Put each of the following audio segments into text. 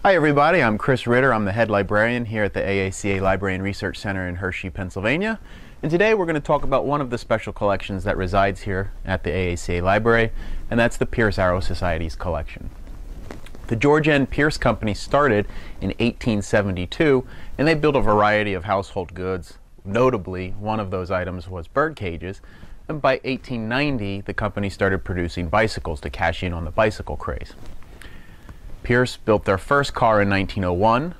Hi everybody, I'm Chris Ritter. I'm the head librarian here at the AACA Library Research Center in Hershey, Pennsylvania. And today we're going to talk about one of the special collections that resides here at the AACA Library, and that's the Pierce Arrow Society's collection. The George N. Pierce Company started in 1872, and they built a variety of household goods. Notably, one of those items was bird cages, and by 1890 the company started producing bicycles to cash in on the bicycle craze. Pierce built their first car in 1901,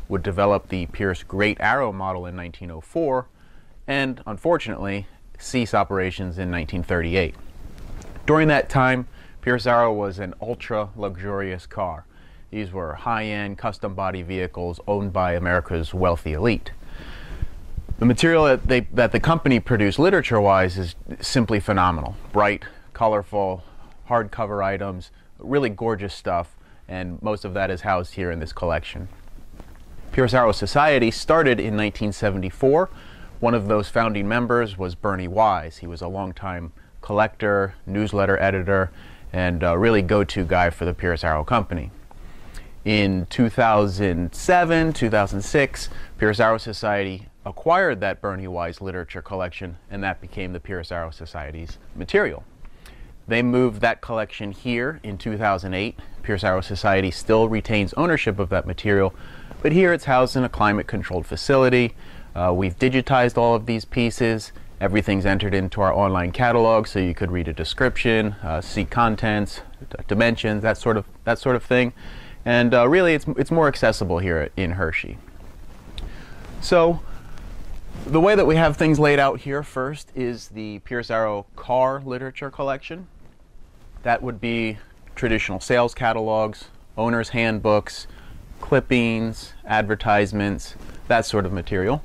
would develop the Pierce Great Arrow model in 1904, and unfortunately cease operations in 1938. During that time, Pierce Arrow was an ultra-luxurious car. These were high-end custom body vehicles owned by America's wealthy elite. The material that the company produced literature-wise is simply phenomenal. Bright, colorful, hardcover items, really gorgeous stuff, and most of that is housed here in this collection. Pierce Arrow Society started in 1974. One of those founding members was Bernie Wise. He was a longtime collector, newsletter editor, and a really go-to guy for the Pierce Arrow Company. In 2007, 2006, Pierce Arrow Society acquired that Bernie Wise literature collection, and that became the Pierce Arrow Society's material. They moved that collection here in 2008. Pierce Arrow Society still retains ownership of that material, but here it's housed in a climate-controlled facility. We've digitized all of these pieces. Everything's entered into our online catalog, so you could read a description, see contents, dimensions, that sort of thing. And really, it's more accessible here in Hershey. So, the way that we have things laid out here first is the Pierce Arrow car literature collection. That would be traditional sales catalogs, owner's handbooks, clippings, advertisements, that sort of material.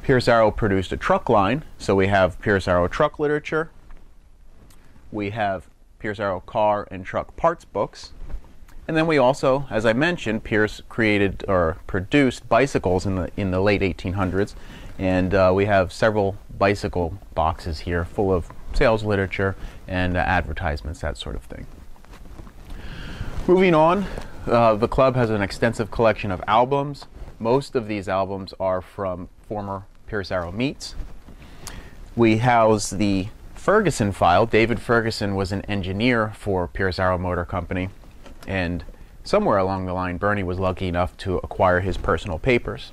Pierce Arrow produced a truck line, so we have Pierce Arrow truck literature. We have Pierce Arrow car and truck parts books. And then we also, as I mentioned, Pierce created or produced bicycles in the late 1800s, and we have several bicycle boxes here full of sales literature and advertisements, that sort of thing. Moving on, the club has an extensive collection of albums. Most of these albums are from former Pierce Arrow meets. We house the Ferguson file. David Ferguson was an engineer for Pierce Arrow Motor Company, and somewhere along the line Bernie was lucky enough to acquire his personal papers.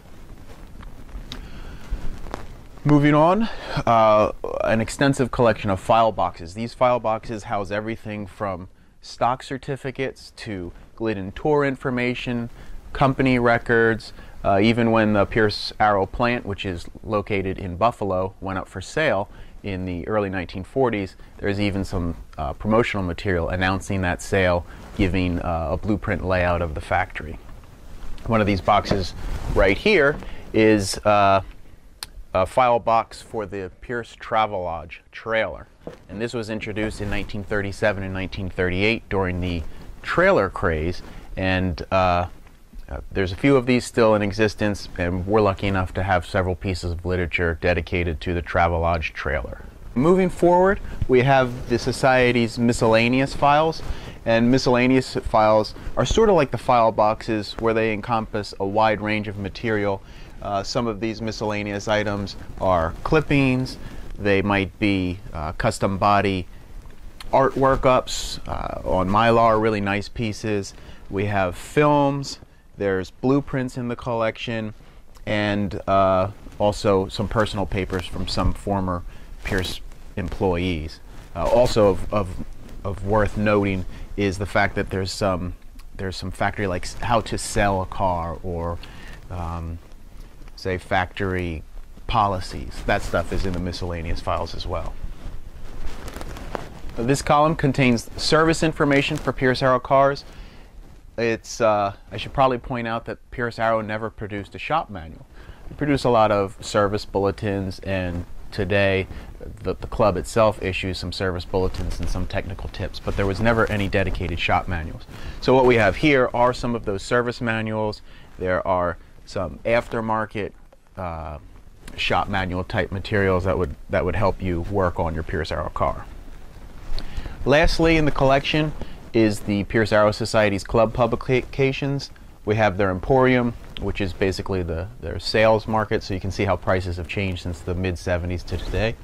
Moving on, an extensive collection of file boxes. These file boxes house everything from stock certificates to Glidden tour information, company records. Even when the Pierce Arrow plant, which is located in Buffalo, went up for sale in the early 1940s, there's even some promotional material announcing that sale, giving a blueprint layout of the factory. One of these boxes right here is a file box for the Pierce Travelodge trailer. And this was introduced in 1937 and 1938 during the trailer craze, and there's a few of these still in existence, and we're lucky enough to have several pieces of literature dedicated to the Travelodge trailer. Moving forward, we have the Society's Miscellaneous Files, and Miscellaneous Files are sort of like the file boxes where they encompass a wide range of material. Some of these miscellaneous items are clippings, they might be custom body art workups on Mylar, really nice pieces. We have films, there's blueprints in the collection, and also some personal papers from some former Pierce employees. Also of worth noting is the fact that there's some factory, like how to sell a car, or say factory policies. That stuff is in the Miscellaneous Files as well. This column contains service information for Pierce Arrow cars. It's I should probably point out that Pierce Arrow never produced a shop manual. We produce a lot of service bulletins, and today the club itself issues some service bulletins and some technical tips, but there was never any dedicated shop manuals. So what we have here are some of those service manuals. There are some aftermarket shop manual type materials that would help you work on your Pierce Arrow car. Lastly in the collection is the Pierce Arrow Society's club publications. We have their Emporium, which is basically their sales market, so you can see how prices have changed since the mid-70s to today.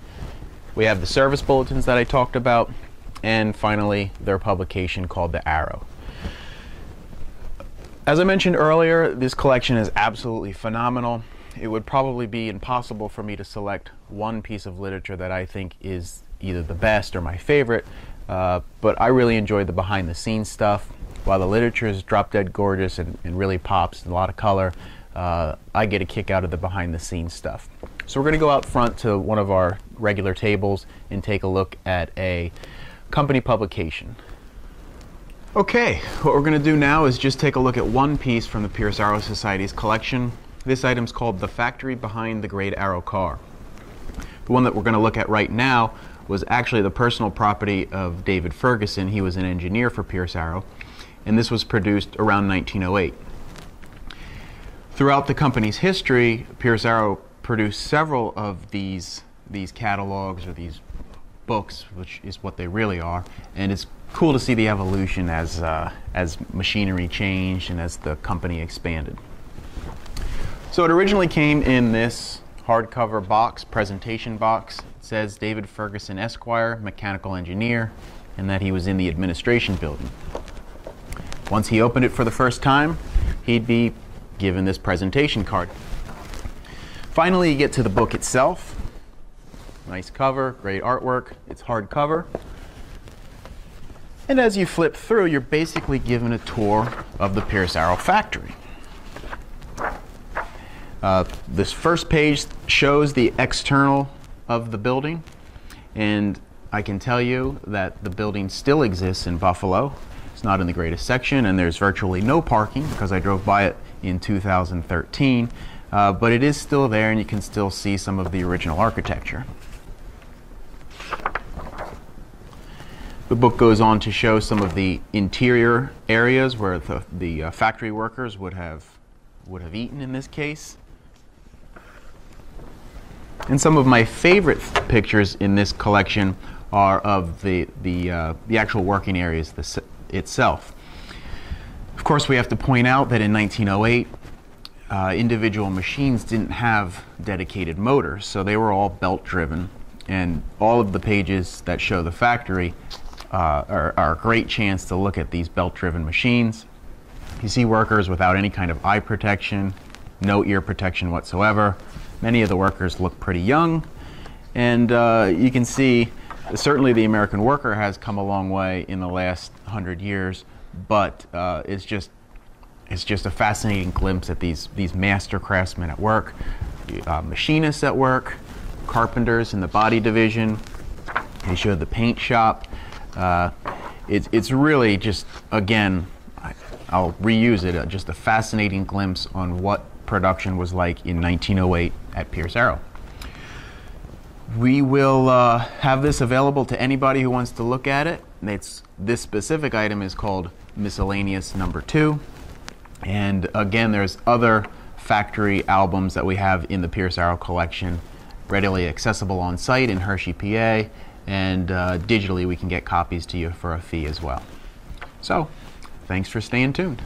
We have the service bulletins that I talked about, and finally their publication called the Arrow. As I mentioned earlier, this collection is absolutely phenomenal. It would probably be impossible for me to select one piece of literature that I think is either the best or my favorite, but I really enjoyed the behind-the-scenes stuff. While the literature is drop-dead gorgeous and really pops, and a lot of color, I get a kick out of the behind-the-scenes stuff. So we're going to go out front to one of our regular tables and take a look at a company publication. Okay, what we're going to do now is just take a look at one piece from the Pierce Arrow Society's collection. This item is called The Factory Behind the Great Arrow Car. The one that we're going to look at right now was actually the personal property of David Ferguson. He was an engineer for Pierce Arrow, and this was produced around 1908. Throughout the company's history, Pierce Arrow produced several of these catalogs or these books, which is what they really are, and it's cool to see the evolution as machinery changed and as the company expanded. So it originally came in this hardcover box, presentation box. It says David Ferguson Esquire, mechanical engineer, and that he was in the administration building. Once he opened it for the first time, he'd be given this presentation card. Finally, you get to the book itself. Nice cover, great artwork. It's hardcover. And as you flip through, you're basically given a tour of the Pierce Arrow factory. This first page shows the external of the building, and I can tell you that the building still exists in Buffalo. It's not in the greatest section, and there's virtually no parking because I drove by it in 2013, but it is still there, and you can still see some of the original architecture. The book goes on to show some of the interior areas where the factory workers would have eaten in this case. And some of my favorite pictures in this collection are of the actual working areas itself. Of course, we have to point out that in 1908, individual machines didn't have dedicated motors, so they were all belt-driven, and all of the pages that show the factory are a great chance to look at these belt-driven machines. You see workers without any kind of eye protection, no ear protection whatsoever. Many of the workers look pretty young, and you can see certainly the American worker has come a long way in the last 100 years, but it's just a fascinating glimpse at these master craftsmen at work, machinists at work, carpenters in the body division. They show the paint shop. It's really just, again, I'll reuse it, just a fascinating glimpse on what production was like in 1908 at Pierce Arrow. We will have this available to anybody who wants to look at it. This specific item is called Miscellaneous number 2. And again, there's other factory albums that we have in the Pierce Arrow collection, readily accessible on site in Hershey, PA, and digitally we can get copies to you for a fee as well. So, thanks for staying tuned.